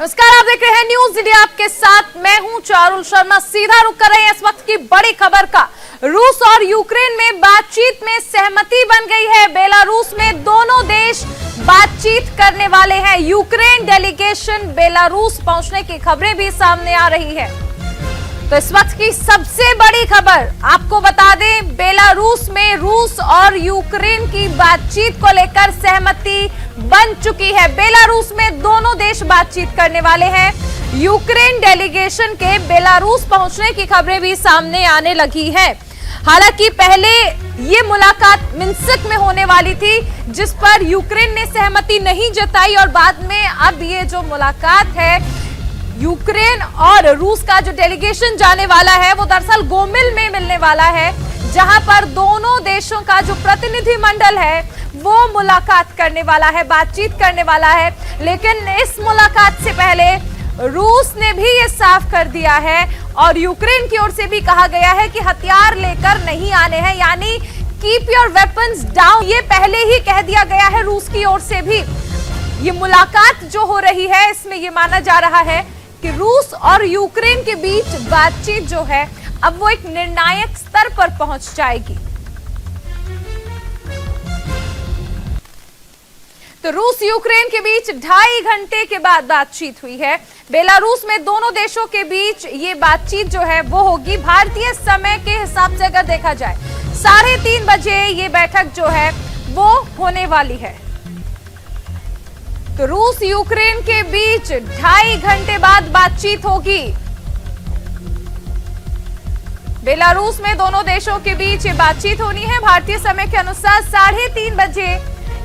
नमस्कार, आप देख रहे हैं न्यूज इंडिया, आपके साथ मैं हूं चारुल शर्मा। सीधा रुक कर रहे हैं इस वक्त की बड़ी खबर का। रूस और यूक्रेन में बातचीत में सहमति बन गई है। बेलारूस में दोनों देश बातचीत करने वाले हैं। यूक्रेन डेलीगेशन बेलारूस पहुंचने की खबरें भी सामने आ रही है। तो इस वक्त की सबसे बड़ी खबर आपको बता दें, बेलारूस में रूस और यूक्रेन की बातचीत को लेकर सहमति बन चुकी है। बेलारूस में दोनों देश बातचीत करने वाले हैं। यूक्रेन डेलीगेशन के बेलारूस पहुंचने की खबरें भी सामने आने लगी है। हालांकि पहले ये मुलाकात मिन्स्क में होने वाली थी, जिस पर यूक्रेन ने सहमति नहीं जताई, और बाद में अब ये जो मुलाकात है यूक्रेन और रूस का जो डेलीगेशन जाने वाला है वो दरअसल गोमिल में मिलने वाला है, जहां पर दोनों देशों का जो प्रतिनिधिमंडल है वो मुलाकात करने वाला है, बातचीत करने वाला है। लेकिन इस मुलाकात से पहले रूस ने भी ये साफ कर दिया है और यूक्रेन की ओर से भी कहा गया है कि हथियार लेकर नहीं आने हैं, यानी कीप योर वेपन्स डाउन। ये पहले ही कह दिया गया है रूस की ओर से भी। ये मुलाकात जो हो रही है इसमें ये माना जा रहा है कि रूस और यूक्रेन के बीच बातचीत जो है अब वो एक निर्णायक स्तर पर पहुंच जाएगी। तो रूस यूक्रेन के बीच 2.5 घंटे के बाद बातचीत हुई है। बेलारूस में दोनों देशों के बीच ये बातचीत जो है वो होगी भारतीय समय के हिसाब से। अगर देखा जाए 3:30 बजे ये बैठक जो है वो होने वाली है। तो रूस यूक्रेन के बीच 2.5 घंटे बाद बातचीत होगी। बेलारूस में दोनों देशों के बीच ये बातचीत होनी है। भारतीय समय के अनुसार 3:30 बजे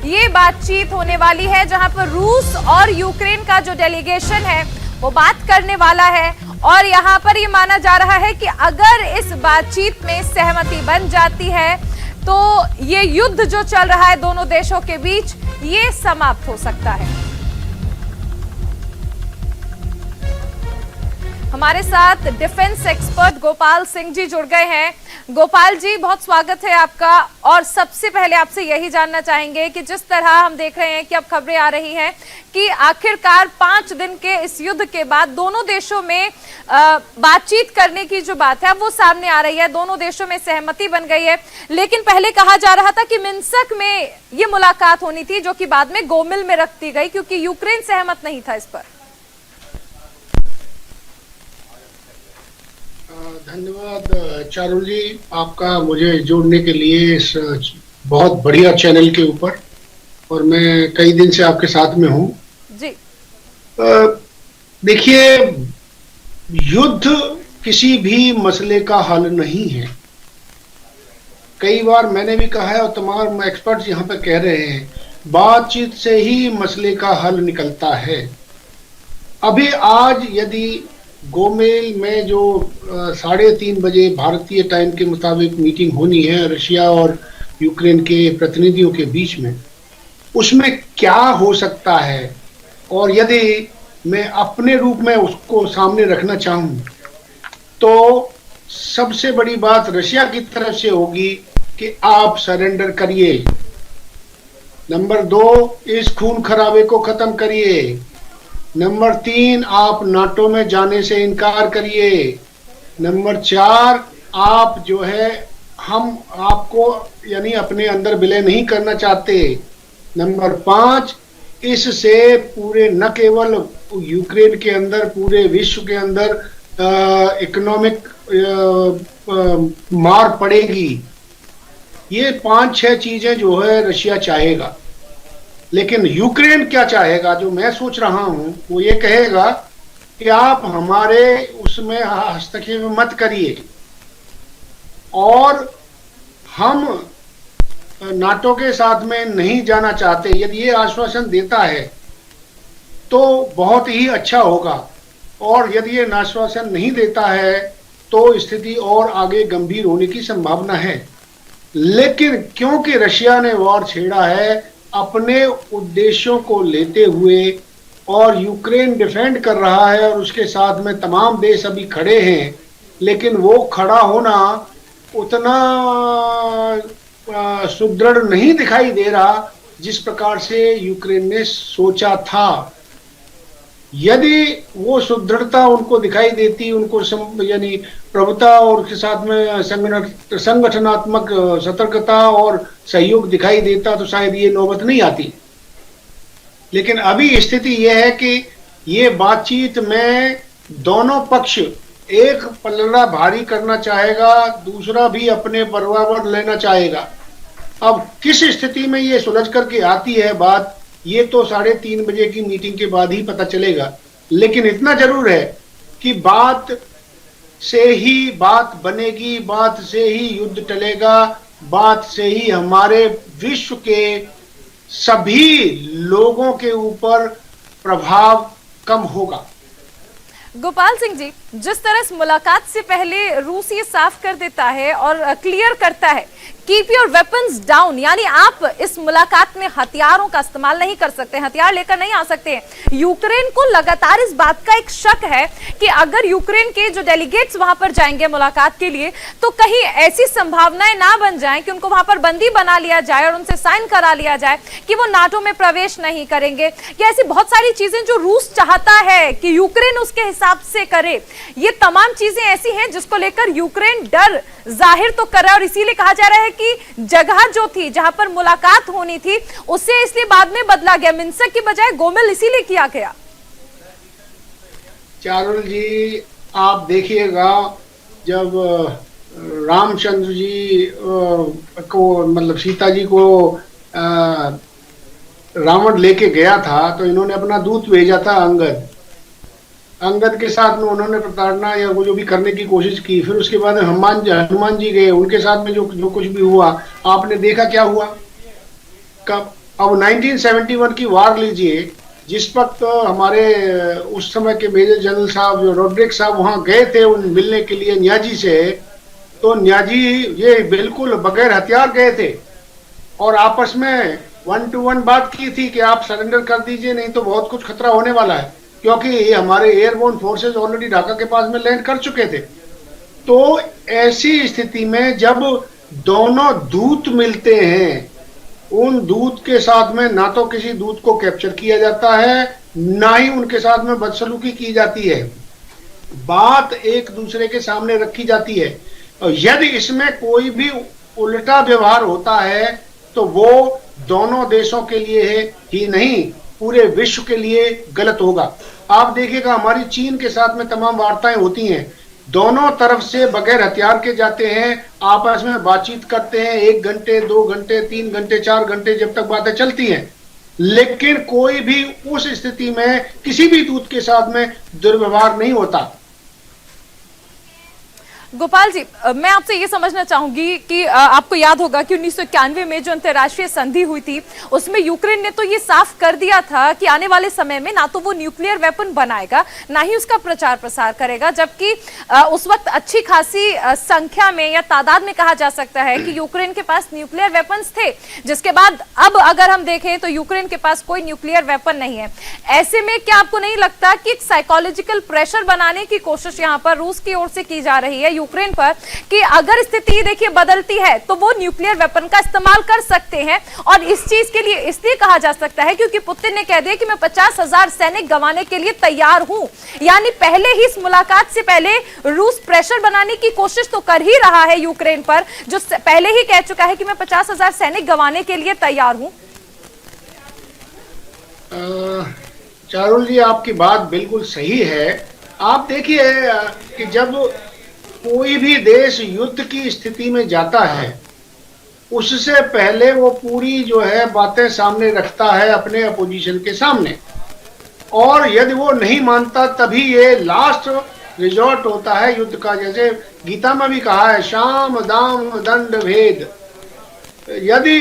ये बातचीत होने वाली है, जहां पर रूस और यूक्रेन का जो डेलीगेशन है वो बात करने वाला है। और यहां पर ये माना जा रहा है कि अगर इस बातचीत में सहमति बन जाती है तो ये युद्ध जो चल रहा है दोनों देशों के बीच ये समाप्त हो सकता है। हमारे साथ डिफेंस एक्सपर्ट गोपाल सिंह जी जुड़ गए हैं। गोपाल जी, बहुत स्वागत है आपका। और सबसे पहले आपसे यही जानना चाहेंगे कि जिस तरह हम देख रहे हैं कि अब खबरें आ रही हैं कि आखिरकार 5 दिन के इस युद्ध के बाद दोनों देशों में बातचीत करने की जो बात है वो सामने आ रही है। दोनों देशों में सहमति बन गई है। लेकिन पहले कहा जा रहा था कि मिन्स्क में ये मुलाकात होनी थी, जो कि बाद में गोमिल में रख दी गई क्योंकि यूक्रेन सहमत नहीं था इस पर। धन्यवाद चारुल जी, आपका मुझे जोड़ने के लिए इस बहुत बढ़िया चैनल के ऊपर। और मैं कई दिन से आपके साथ में हूँ जी। देखिए, युद्ध किसी भी मसले का हल नहीं है। कई बार मैंने भी कहा है और तमाम एक्सपर्ट्स यहाँ पे कह रहे हैं, बातचीत से ही मसले का हल निकलता है। अभी आज यदि गोमेल में जो 3:30 बजे भारतीय टाइम के मुताबिक मीटिंग होनी है रशिया और यूक्रेन के प्रतिनिधियों के बीच में, उसमें क्या हो सकता है, और यदि मैं अपने रूप में उसको सामने रखना चाहूं तो सबसे बड़ी बात रशिया की तरफ से होगी कि आप सरेंडर करिए। नंबर 2, इस खून खराबे को खत्म करिए। नंबर 3, आप नाटो में जाने से इनकार करिए। नंबर 4, आप जो है हम आपको यानी अपने अंदर विलय नहीं करना चाहते। नंबर 5, इससे पूरे न केवल यूक्रेन के अंदर पूरे विश्व के अंदर इकोनॉमिक मार पड़ेगी। ये 5-6 चीजें जो है रशिया चाहेगा। लेकिन यूक्रेन क्या चाहेगा, जो मैं सोच रहा हूं, वो ये कहेगा कि आप हमारे उसमें हस्तक्षेप मत करिए, और हम नाटो के साथ में नहीं जाना चाहते। यदि ये आश्वासन देता है तो बहुत ही अच्छा होगा, और यदि ये आश्वासन नहीं देता है तो स्थिति और आगे गंभीर होने की संभावना है। लेकिन क्योंकि रशिया ने वॉर छेड़ा है अपने उद्देश्यों को लेते हुए, और यूक्रेन डिफेंड कर रहा है और उसके साथ में तमाम देश अभी खड़े हैं, लेकिन वो खड़ा होना उतना सुदृढ़ नहीं दिखाई दे रहा जिस प्रकार से यूक्रेन ने सोचा था। यदि वो सुदृढ़ता उनको दिखाई देती, उनको यानी प्रभुता और के साथ में संगठनात्मक सतर्कता और सहयोग दिखाई देता तो शायद ये नौबत नहीं आती। लेकिन अभी स्थिति यह है कि ये बातचीत में दोनों पक्ष, एक पलड़ा भारी करना चाहेगा, दूसरा भी अपने बराबर लेना चाहेगा। अब किस स्थिति में ये सुलझ करके आती है बात, ये तो 3:30 बजे की मीटिंग के बाद ही पता चलेगा। लेकिन इतना जरूर है कि बात से ही बात बनेगी, बात से ही युद्ध टलेगा, बात से ही हमारे विश्व के सभी लोगों के ऊपर प्रभाव कम होगा। गोपाल सिंह जी, जिस तरह इस मुलाकात से पहले रूस ये साफ कर देता है और क्लियर करता है कीप योर वेपन्स डाउन, यानी आप इस मुलाकात में हथियारों का इस्तेमाल नहीं कर सकते, हथियार लेकर नहीं आ सकते हैं। यूक्रेन को लगातार इस बात का एक शक है कि अगर यूक्रेन के जो डेलीगेट्स वहां पर जाएंगे मुलाकात के लिए, तो कहीं ऐसी संभावनाएं ना बन जाएं कि उनको वहां पर बंदी बना लिया जाए और उनसे साइन करा लिया जाए कि वो नाटो में प्रवेश नहीं करेंगे, या ऐसी बहुत सारी चीजें जो रूस चाहता है कि यूक्रेन उसके हिसाब से करे। ये तमाम चीजें ऐसी हैं जिसको लेकर यूक्रेन डर जाहिर तो कर रहा है, और इसीलिए कहा जा रहा है कि जगह जो थी जहां पर मुलाकात होनी थी उसे इसलिए बाद में बदला गया, मिन्स्क की बजाय गोमेल इसीलिए किया गया। चारुल जी, आप देखिएगा जब रामचंद्र जी को, मतलब सीता जी को रावण लेके गया था, तो इन्होंने अपना दूत भेजा था अंगद के साथ में उन्होंने प्रताड़ना या वो जो भी करने की कोशिश की। फिर उसके बाद हनुमान जी गए, उनके साथ में जो कुछ भी हुआ आपने देखा क्या हुआ। कब अब 1971 की वार लीजिए, जिस वक्त हमारे उस समय के मेजर जनरल साहब जो रोड्रिक साहब वहां गए थे उन मिलने के लिए न्याजी से, तो न्याजी ये बिल्कुल बगैर हथियार गए थे और आपस में 1 to 1 बात की थी कि आप सरेंडर कर दीजिए, नहीं तो बहुत कुछ खतरा होने वाला है, क्योंकि हमारे एयरबोर्न फोर्सेस ऑलरेडी ढाका के पास में लैंड कर चुके थे। तो ऐसी स्थिति में जब दोनों दूत मिलते हैं, उन दूत के साथ में ना तो किसी दूत को कैप्चर किया जाता है, ना ही उनके साथ में बदसलूकी की जाती है, बात एक दूसरे के सामने रखी जाती है। और यदि इसमें कोई भी उल्टा व्यवहार होता है तो वो दोनों देशों के लिए ही नहीं, पूरे विश्व के लिए गलत होगा। आप देखिएगा हमारी चीन के साथ में तमाम वार्ताएं होती हैं, दोनों तरफ से बगैर हथियार के जाते हैं, आपस में बातचीत करते हैं 1 घंटे 2 घंटे 3 घंटे 4 घंटे जब तक बातें चलती हैं, लेकिन कोई भी उस स्थिति में किसी भी दूत के साथ में दुर्व्यवहार नहीं होता। गोपाल जी, मैं आपसे ये समझना चाहूंगी कि आपको याद होगा कि 1991 में जो अंतर्राष्ट्रीय संधि हुई थी उसमें यूक्रेन ने तो ये साफ कर दिया था कि आने वाले समय में ना तो वो न्यूक्लियर वेपन बनाएगा ना ही उसका प्रचार प्रसार करेगा, जबकि उस वक्त अच्छी खासी संख्या में या तादाद में कहा जा सकता है कि यूक्रेन के पास न्यूक्लियर वेपन्स थे, जिसके बाद अब अगर हम देखें तो यूक्रेन के पास कोई न्यूक्लियर वेपन नहीं है। ऐसे में क्या आपको नहीं लगता कि एक साइकोलॉजिकल प्रेशर बनाने की कोशिश यहाँ पर रूस की ओर से की जा रही है यूक्रेन पर कि अगर स्थिति देखिए बदलती है तो वो न्यूक्लियर वेपन का इस्तेमाल कर सकते हैं? और इस चीज के लिए इसलिए कहा जा सकता है क्योंकि पुतिन ने कह दिया कि मैं 50,000 सैनिक गंवाने के लिए तैयार हूं, यानी पहले ही इस मुलाकात से पहले रूस प्रेशर बनाने की कोशिश तो कर ही रहा है यूक्रेन पर, जो पहले ही कह चुका है कि मैं 50,000 सैनिक गंवाने के लिए तैयार हूं। चारुल जी, आपकी बात बिल्कुल सही है। आप देखिए कि जब कोई भी देश युद्ध की स्थिति में जाता है उससे पहले वो पूरी जो है बातें सामने रखता है अपने अपोजिशन के सामने, और यदि वो नहीं मानता तभी ये लास्ट रिजॉर्ट होता है युद्ध का। जैसे गीता में भी कहा है शाम दाम दंड भेद, यदि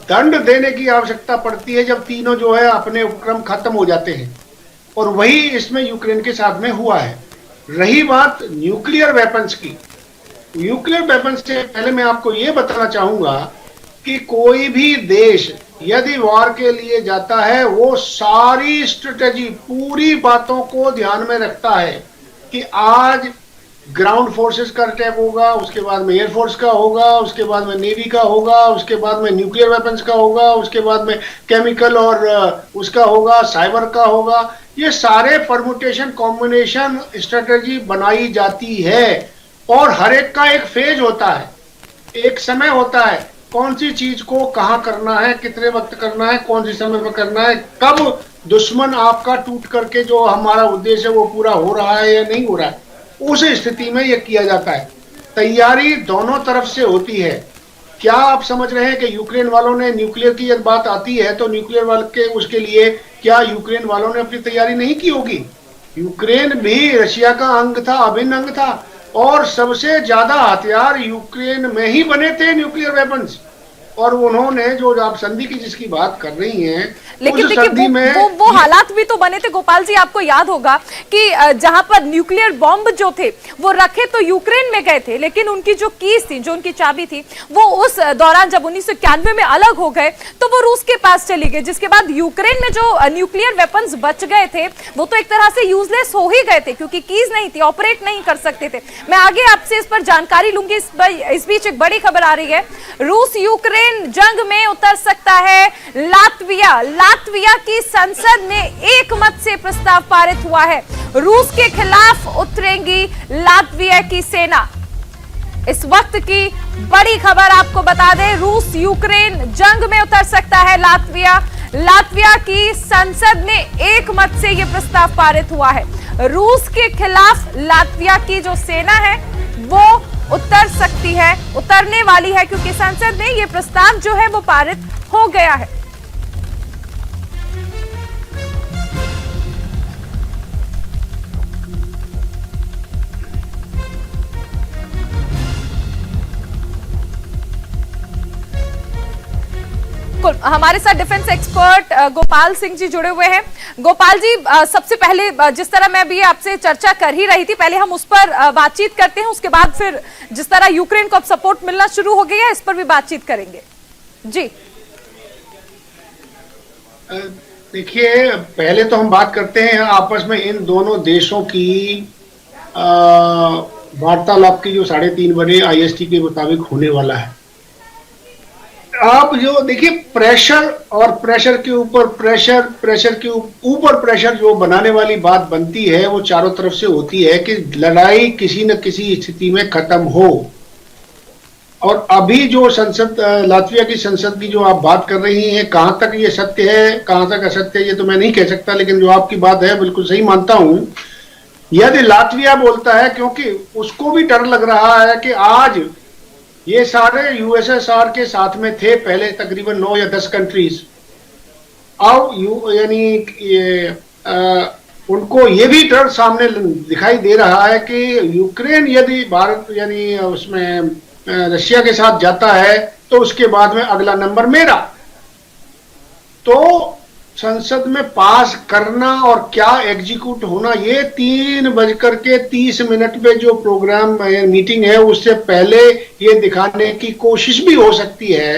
दंड देने की आवश्यकता पड़ती है जब तीनों जो है अपने उपक्रम खत्म हो जाते हैं, और वही इसमें यूक्रेन के साथ में हुआ है। रही बात न्यूक्लियर वेपन्स की, न्यूक्लियर वेपन्स से पहले मैं आपको ये बताना चाहूंगा कि कोई भी देश यदि वार के लिए जाता है वो सारी स्ट्रेटेजी, पूरी बातों को ध्यान में रखता है कि आज ग्राउंड फोर्सेस का अटैक होगा, उसके बाद में एयरफोर्स का होगा, उसके बाद में नेवी का होगा, उसके बाद में न्यूक्लियर वेपन्स का होगा, उसके बाद में केमिकल और उसका होगा, साइबर का होगा। ये सारे परमुटेशन कॉम्बिनेशन स्ट्रेटेजी बनाई जाती है और हर एक का एक फेज होता है, एक समय होता है, कौन सी चीज को कहाँ करना है, कितने वक्त करना है, कौन सी समय पर करना है, कब दुश्मन आपका टूट करके जो हमारा उद्देश्य है वो पूरा हो रहा है या नहीं हो रहा है, उस स्थिति में ये किया जाता है। तैयारी दोनों तरफ से होती है। क्या आप समझ रहे हैं कि यूक्रेन वालों ने, न्यूक्लियर की जब बात आती है तो न्यूक्लियर वाले के उसके लिए क्या यूक्रेन वालों ने अपनी तैयारी नहीं की होगी? यूक्रेन भी रशिया का अंग था, अभिन्न अंग था, और सबसे ज्यादा हथियार यूक्रेन में ही बने थे, न्यूक्लियर वेपन्स। और उन्होंने जो आप संधि की जिसकी बात कर रही हैं, लेकिन देखिए वो हालात भी तो बने थे गोपाल जी। आपको याद होगा कि जहां पर न्यूक्लियर बॉम्ब जो थे वो रखे तो यूक्रेन में गए थे, लेकिन उनकी जो कीज थी, जो उनकी चाबी थी, वो उस दौरान जब 1991 में अलग हो गए तो वो रूस के पास चली गई, जिसके बाद यूक्रेन में जो न्यूक्लियर वेपन्स बच गए थे वो तो एक तरह से यूजलेस हो ही गए थे, क्योंकि कीज नहीं थी, ऑपरेट नहीं कर सकते थे। मैं आगे आपसे इस पर जानकारी लूंगी। इस बीच एक बड़ी खबर आ रही है, रूस यूक्रेन जंग में उतर सकता है लातविया। लातविया की संसद में एक मत से प्रस्ताव पारित हुआ है, रूस के खिलाफ उतरेंगी लातविया की सेना। इस वक्त की बड़ी खबर आपको बता दें, रूस यूक्रेन जंग में उतर सकता है लातविया। लातविया की संसद में एक मत से यह प्रस्ताव पारित हुआ है, रूस के खिलाफ लातविया की जो सेना है वो उतर सकती है, उतरने वाली है, क्योंकि संसद में यह प्रस्ताव जो है वो पारित हो गया है। हमारे साथ डिफेंस एक्सपर्ट गोपाल सिंह जी जुड़े हुए हैं। गोपाल जी, सबसे पहले जिस तरह मैं भी आपसे चर्चा कर ही रही थी, पहले हम उस पर बातचीत करते हैं, उसके बाद फिर जिस तरह यूक्रेन को अब सपोर्ट मिलना शुरू हो गया है इस पर भी बातचीत करेंगे। जी देखिए, पहले तो हम बात करते हैं आपस में इन दोनों देशों की वार्तालाप की जो 3.5 बजे IST के मुताबिक होने वाला है। आप जो देखिए, प्रेशर और प्रेशर के ऊपर प्रेशर, प्रेशर के ऊपर प्रेशर जो बनाने वाली बात बनती है वो चारों तरफ से होती है कि लड़ाई किसी न किसी स्थिति में खत्म हो। और अभी जो संसद, लातविया की संसद की जो आप बात कर रही हैं, कहां तक ये सत्य है कहां तक असत्य है ये तो मैं नहीं कह सकता, लेकिन जो आपकी बात है बिल्कुल सही मानता हूं। यदि लातविया बोलता है, क्योंकि उसको भी डर लग रहा है कि आज ये सारे USSR के साथ में थे पहले तकरीबन 9 या 10 कंट्रीज, अब उनको ये भी डर सामने दिखाई दे रहा है कि यूक्रेन यदि भारत यानी उसमें रशिया के साथ जाता है तो उसके बाद में अगला नंबर मेरा। तो संसद में पास करना और क्या एग्जीक्यूट होना, ये 3:30 पे जो प्रोग्राम मीटिंग है उससे पहले ये दिखाने की कोशिश भी हो सकती है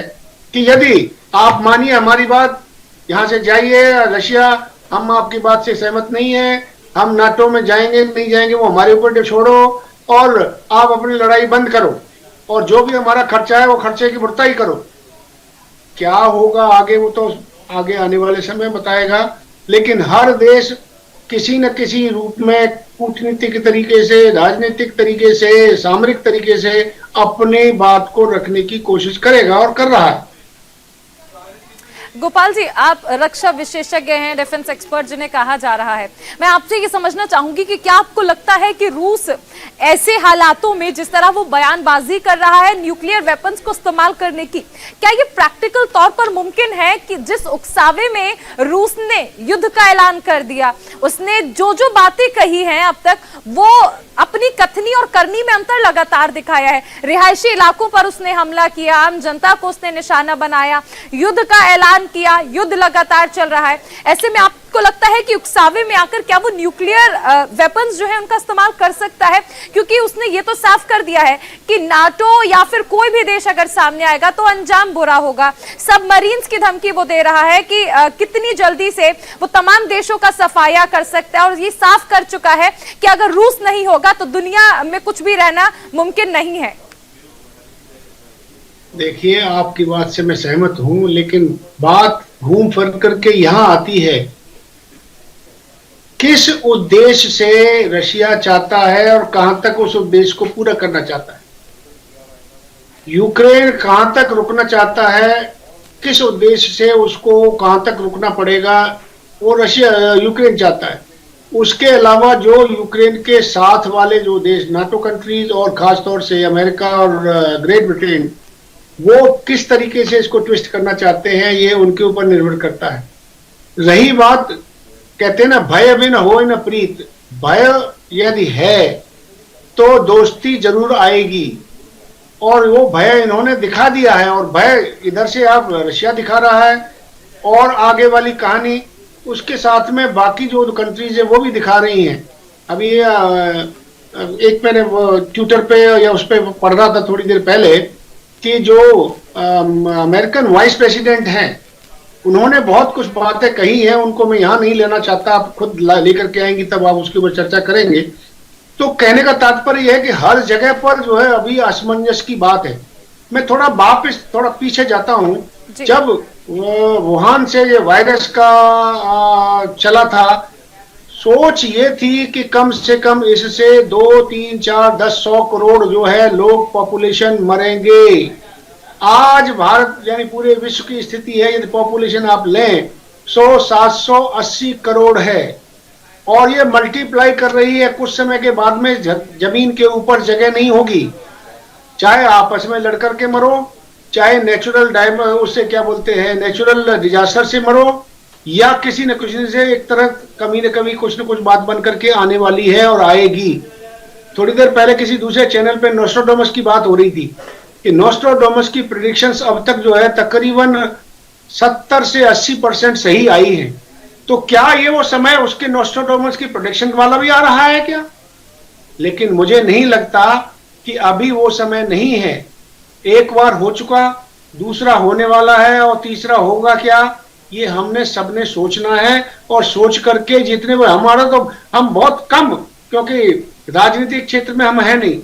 कि यदि आप मानिए हमारी बात, यहां से जाइए रशिया, हम आपकी बात से सहमत नहीं है, हम नाटो में जाएंगे नहीं जाएंगे वो हमारे ऊपर छोड़ो, और आप अपनी लड़ाई बंद करो और जो भी हमारा खर्चा है वो खर्चे की भरपाई करो। क्या होगा आगे वो तो आगे आने वाले समय बताएगा, लेकिन हर देश किसी न किसी रूप में कूटनीतिक तरीके से, राजनीतिक तरीके से, सामरिक तरीके से अपनी बात को रखने की कोशिश करेगा और कर रहा है। गोपाल जी, आप रक्षा विशेषज्ञ हैं, डिफेंस एक्सपर्ट जिन्हें कहा जा रहा है, मैं आपसे ये समझना चाहूंगी कि क्या आपको लगता है कि रूस ऐसे हालातों में जिस तरह वो बयानबाजी कर रहा है न्यूक्लियर वेपन्स को इस्तेमाल करने की, क्या ये प्रैक्टिकल तौर पर मुमकिन है कि जिस उकसावे में रूस ने युद्ध का ऐलान कर दिया, उसने जो जो बातें कही हैं अब तक, वो अपनी कथनी और करनी में अंतर लगातार दिखाया है। रिहायशी इलाकों पर उसने हमला किया, आम जनता को उसने निशाना बनाया, युद्ध का ऐलान किया, युद्ध लगातार चल रहा है। ऐसे में आपको लगता है कि उकसावे में आकर क्या वो न्यूक्लियर वेपन्स जो है उनका इस्तेमाल कर सकता है? क्योंकि उसने ये तो साफ कर दिया है कि नाटो या फिर कोई भी देश अगर सामने आएगा तो अंजाम बुरा होगा। सबमरीन्स की धमकी वो दे रहा है कि कितनी जल्दी से वो तमाम देशों का सफाया कर सकता है, और ये साफ कर चुका है कि अगर रूस नहीं होगा तो दुनिया में कुछ भी रहना मुमकिन नहीं है। देखिए, आपकी बात से मैं सहमत हूं, लेकिन बात घूम फिर करके यहां आती है किस उद्देश्य से रशिया चाहता है और कहां तक उस उद्देश्य को पूरा करना चाहता है। यूक्रेन कहां तक रुकना चाहता है, किस उद्देश्य से उसको कहां तक रुकना पड़ेगा, वो रशिया यूक्रेन चाहता है। उसके अलावा जो यूक्रेन के साथ वाले जो देश नाटो कंट्रीज और खासतौर से अमेरिका और ग्रेट ब्रिटेन, वो किस तरीके से इसको ट्विस्ट करना चाहते हैं, ये उनके ऊपर निर्भर करता है। रही बात, कहते हैं ना, भय बिन होय न प्रीत, भय यदि है तो दोस्ती जरूर आएगी, और वो भय इन्होंने दिखा दिया है। और भय इधर से आप रशिया दिखा रहा है, और आगे वाली कहानी उसके साथ में बाकी जो कंट्रीज है वो भी दिखा रही हैं। अभी एक मैंने ट्विटर पे या उस पर पढ़ रहा था थोड़ी देर पहले कि जो अमेरिकन वाइस प्रेसिडेंट हैं, उन्होंने बहुत कुछ बातें कही हैं, उनको मैं यहाँ नहीं लेना चाहता, आप खुद लेकर के आएंगी तब आप उसके ऊपर चर्चा करेंगे। तो कहने का तात्पर्य यह है कि हर जगह पर जो है अभी असमंजस की बात है। मैं थोड़ा वापस थोड़ा पीछे जाता हूं। जब वुहान से ये वायरस का चला था, सोच ये थी कि कम से कम इससे 2, 3, 4, 10, 100 करोड़ जो है लोग पॉपुलेशन मरेंगे। आज भारत यानी पूरे विश्व की स्थिति है, यदि पॉपुलेशन आप लें 780 करोड़ है, और ये मल्टीप्लाई कर रही है। कुछ समय के बाद में जमीन के ऊपर जगह नहीं होगी, चाहे आपस में लड़कर के मरो, चाहे नेचुरल उससे क्या बोलते हैं नेचुरल डिजास्टर से मरो, या किसी न किसी से एक तरह कभी न कभी कुछ न कुछ बात बन करके आने वाली है और आएगी। थोड़ी देर पहले किसी दूसरे चैनल पे नोस्ट्राडामस की बात हो रही थी कि नोस्ट्राडामस की प्रेडिक्शंस अब तक जो है तकरीबन 70 से 80% सही आई है। तो क्या ये वो समय उसके नोस्ट्राडामस की प्रेडिक्शन वाला भी आ रहा है क्या? लेकिन मुझे नहीं लगता कि अभी वो समय नहीं है। एक बार हो चुका, दूसरा होने वाला है, और तीसरा होगा क्या, ये हमने सबने सोचना है। और सोच करके जितने वो हमारा, तो हम बहुत कम, क्योंकि राजनीतिक क्षेत्र में हम है नहीं,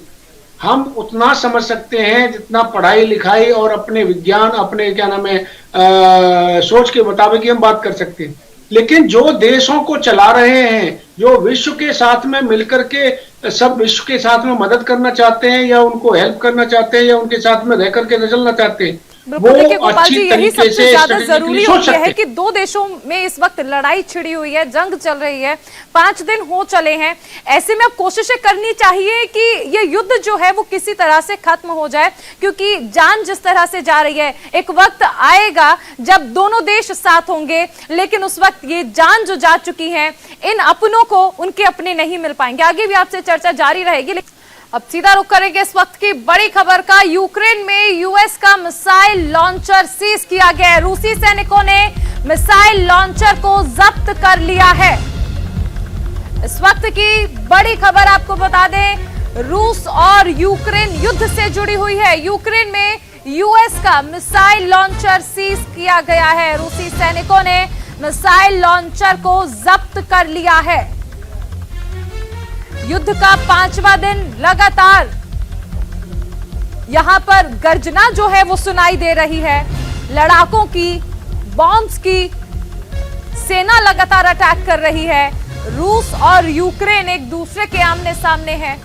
हम उतना समझ सकते हैं जितना पढ़ाई लिखाई और अपने विज्ञान, अपने क्या नाम है सोच के मुताबिक ही हम बात कर सकते हैं। लेकिन जो देशों को चला रहे हैं, जो विश्व के साथ में मिलकर के सब विश्व के साथ में मदद करना चाहते हैं, या उनको हेल्प करना चाहते हैं, या उनके साथ में रह करके चलना चाहते हैं, वो अच्छी तरीके से ज्यादा जरूरी है कि दो देशों में इस वक्त लड़ाई छिड़ी हुई है, जंग चल रही है, 5 दिन हो चले हैं। ऐसे में अब कोशिशें करनी चाहिए कि ये युद्ध जो है वो किसी तरह से खत्म हो जाए, क्योंकि जान जिस तरह से जा रही है, एक वक्त आएगा जब दोनों देश साथ होंगे, लेकिन उस वक्त ये जान जो जा चुकी है, इन अपनों को उनके अपने नहीं मिल पाएंगे। आगे भी आपसे चर्चा जारी रहेगी। अब सीधा रुख करेंगे इस वक्त की बड़ी खबर का। यूक्रेन में यूएस का मिसाइल लॉन्चर सीज किया गया है। रूसी सैनिकों ने मिसाइल लॉन्चर को जब्त कर लिया है। इस वक्त की बड़ी खबर आपको बता दें, रूस और यूक्रेन युद्ध से जुड़ी हुई है। यूक्रेन में यूएस का मिसाइल लॉन्चर सीज किया गया है। रूसी सैनिकों ने मिसाइल लॉन्चर को जब्त कर लिया है। युद्ध का 5वां दिन लगातार यहां पर गर्जना जो है वो सुनाई दे रही है, लड़ाकों की, बॉम्ब्स की। सेना लगातार अटैक कर रही है। रूस और यूक्रेन एक दूसरे के आमने सामने हैं।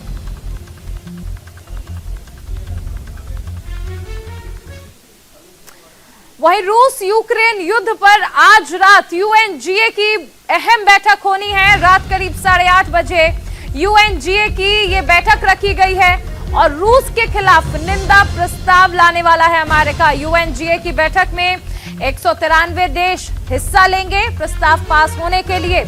वहीं रूस यूक्रेन युद्ध पर आज रात यूएनजीए की अहम बैठक होनी है। रात करीब 8:30 बजे यूएनजीए की ये बैठक रखी गई है और रूस के खिलाफ निंदा प्रस्ताव लाने वाला है अमेरिका। यूएनजीए की बैठक में 193 देश हिस्सा लेंगे। प्रस्ताव पास होने के लिए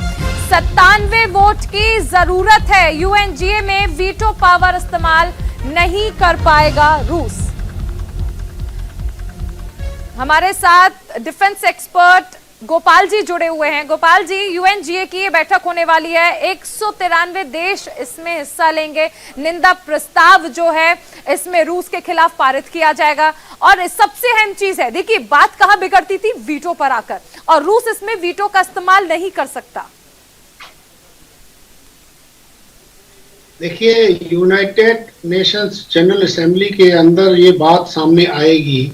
97 वोट की जरूरत है। यूएनजीए में वीटो पावर इस्तेमाल नहीं कर पाएगा रूस। हमारे साथ डिफेंस एक्सपर्ट गोपाल जी जुड़े हुए हैं। गोपाल जी, यूएनजीए की ये बैठक होने वाली है, 193 देश इसमें हिस्सा लेंगे। निंदा प्रस्ताव जो है इसमें रूस के खिलाफ पारित किया जाएगा। और सबसे अहम चीज है, देखिए बात कहां बिगड़ती थी, वीटो पर आकर, और रूस इसमें वीटो का इस्तेमाल नहीं कर सकता। देखिए, यूनाइटेड नेशंस जनरल असेंबली के अंदर ये बात सामने आएगी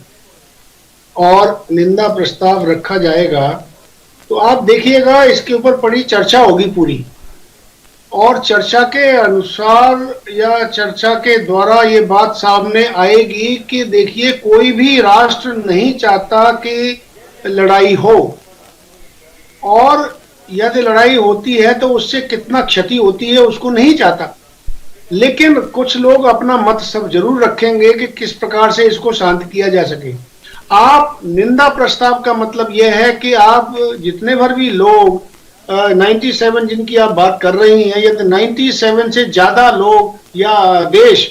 और निंदा प्रस्ताव रखा जाएगा, तो आप देखिएगा इसके ऊपर बड़ी चर्चा होगी पूरी। और चर्चा के अनुसार या चर्चा के द्वारा ये बात सामने आएगी कि देखिए, कोई भी राष्ट्र नहीं चाहता कि लड़ाई हो, और यदि लड़ाई होती है तो उससे कितना क्षति होती है उसको नहीं चाहता। लेकिन कुछ लोग अपना मत सब जरूर रखेंगे कि किस प्रकार से इसको शांत किया जा सके। आप निंदा प्रस्ताव का मतलब यह है कि आप जितने भर भी लोग 97 जिनकी आप बात कर रही हैं, यदि 97 से ज्यादा लोग या देश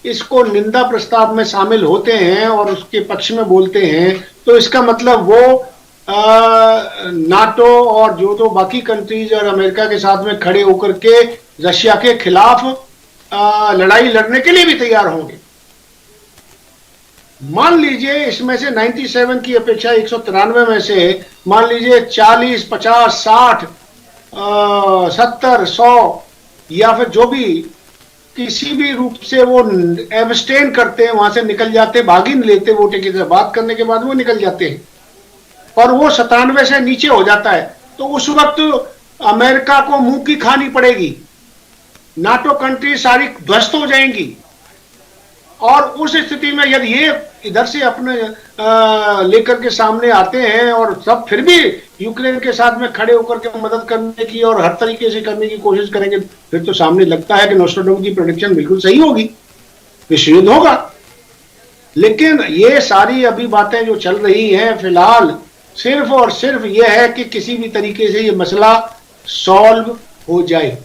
इसको निंदा प्रस्ताव में शामिल होते हैं और उसके पक्ष में बोलते हैं, तो इसका मतलब वो नाटो और जो तो बाकी कंट्रीज और अमेरिका के साथ में खड़े होकर के रशिया के खिलाफ लड़ाई लड़ने के लिए भी तैयार होंगे। मान लीजिए इसमें से 97 की अपेक्षा 193 में से मान लीजिए 40, 50, 60, 70, 100 या फिर जो भी किसी भी रूप से वो एब्सटेन करते हैं, वहां से निकल जाते, भाग ही नहीं लेते, वोटे की तरह बात करने के बाद वो निकल जाते हैं और वो 97 से नीचे हो जाता है, तो उस वक्त अमेरिका को मुंह की खानी पड़ेगी, नाटो कंट्री सारी ध्वस्त हो जाएंगी। और उस स्थिति में यदि ये इधर से अपने लेकर के सामने आते हैं और सब फिर भी यूक्रेन के साथ में खड़े होकर के मदद करने की और हर तरीके से करने की कोशिश करेंगे, फिर तो सामने लगता है कि नोस्ट्राडामस की प्रेडिक्शन बिल्कुल सही होगी, विश्व युद्ध होगा। लेकिन ये सारी अभी बातें जो चल रही हैं फिलहाल सिर्फ और सिर्फ ये है कि किसी भी तरीके से ये मसला सॉल्व हो जाए।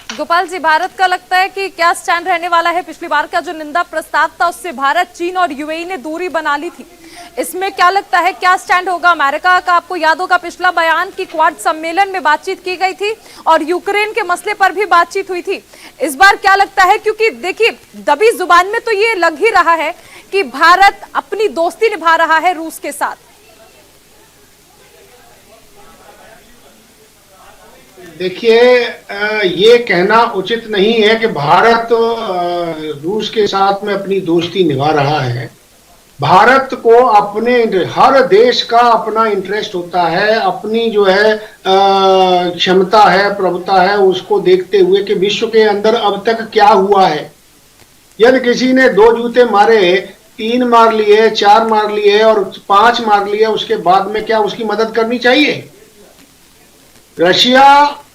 गोपाल जी, भारत का लगता है कि क्या स्टैंड रहने वाला है? पिछली बार का जो निंदा प्रस्ताव था उससे भारत, चीन और यूएई ने दूरी बना ली थी, इसमें क्या लगता है क्या स्टैंड होगा अमेरिका का? आपको याद होगा पिछला बयान की क्वाड सम्मेलन में बातचीत की गई थी और यूक्रेन के मसले पर भी बातचीत हुई थी। इस बार क्या लगता है? क्योंकि देखिए दबी जुबान में तो ये लग ही रहा है कि भारत अपनी दोस्ती निभा रहा है रूस के साथ। देखिए, ये कहना उचित नहीं है कि भारत रूस के साथ में अपनी दोस्ती निभा रहा है। भारत को अपने हर देश का अपना इंटरेस्ट होता है, अपनी जो है क्षमता है, प्रभुता है, उसको देखते हुए कि विश्व के अंदर अब तक क्या हुआ है। यदि किसी ने 2 जूते मारे, 3 मार लिए, 4 मार लिए और 5 मार लिए, उसके बाद में क्या उसकी मदद करनी चाहिए? रशिया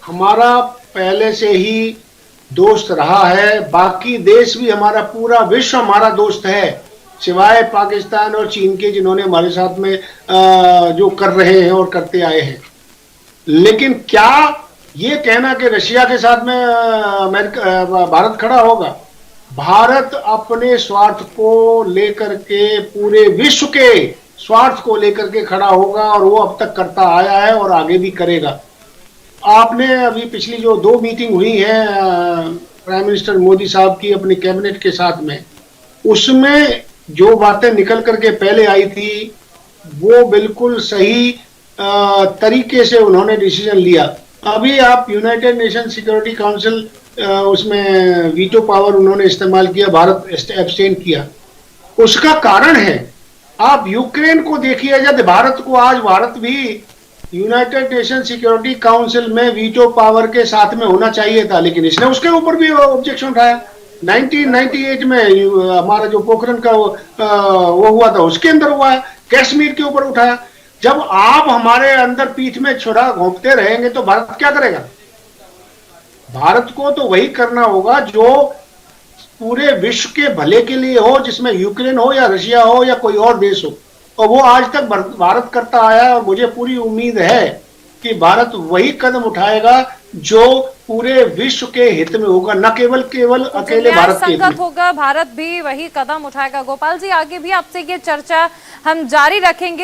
हमारा पहले से ही दोस्त रहा है, बाकी देश भी हमारा, पूरा विश्व हमारा दोस्त है, सिवाय पाकिस्तान और चीन के, जिन्होंने हमारे साथ में जो कर रहे हैं और करते आए हैं। लेकिन क्या ये कहना कि रशिया के साथ में भारत खड़ा होगा? भारत अपने स्वार्थ को लेकर के, पूरे विश्व के स्वार्थ को लेकर के खड़ा होगा और वो अब तक करता आया है और आगे भी करेगा। आपने अभी पिछली जो 2 मीटिंग हुई है प्राइम मिनिस्टर मोदी साहब की अपनी कैबिनेट के साथ में, उसमें जो बातें निकल करके पहले आई थी वो बिल्कुल सही तरीके से उन्होंने डिसीजन लिया। अभी आप यूनाइटेड नेशन सिक्योरिटी काउंसिल, उसमें वीटो पावर उन्होंने इस्तेमाल किया, भारत एब्सटेन किया। उसका कारण है, आप यूक्रेन को देखिए, यदि भारत को आज, भारत भी यूनाइटेड नेशन सिक्योरिटी काउंसिल में वीटो पावर के साथ में होना चाहिए था, लेकिन इसने उसके ऊपर भी ऑब्जेक्शन उठाया। 1998 में हमारा जो पोखरण का वो हुआ था, उसके अंदर हुआ है, कश्मीर के ऊपर उठाया। जब आप हमारे अंदर पीठ में छुरा घोंपते रहेंगे तो भारत क्या करेगा? भारत को तो वही करना होगा जो पूरे विश्व के भले के लिए हो, जिसमें यूक्रेन हो या रशिया हो या कोई और देश हो, और वो आज तक भारत करता आया है। और मुझे पूरी उम्मीद है कि भारत वही कदम उठाएगा जो पूरे विश्व के हित में होगा, न केवल अकेले भारत के हित में होगा, भारत भी वही कदम उठाएगा। गोपाल जी, आगे भी आपसे ये चर्चा हम जारी रखेंगे।